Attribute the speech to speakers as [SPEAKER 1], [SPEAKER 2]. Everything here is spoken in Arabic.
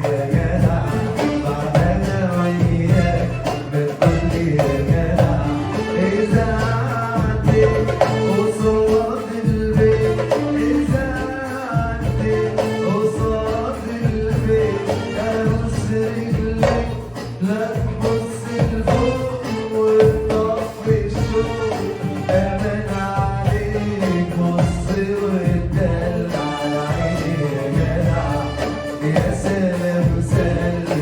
[SPEAKER 1] يا جدع بعد انا وياك بتقولي يا جدع اذا عديت قصاد البيت اذا عديت قصاد البيت ابوس رجلك لا تبص لفوق وتطفي الشوق امان عليك بص واتدلع على عيني يا جدع يا سلام سلام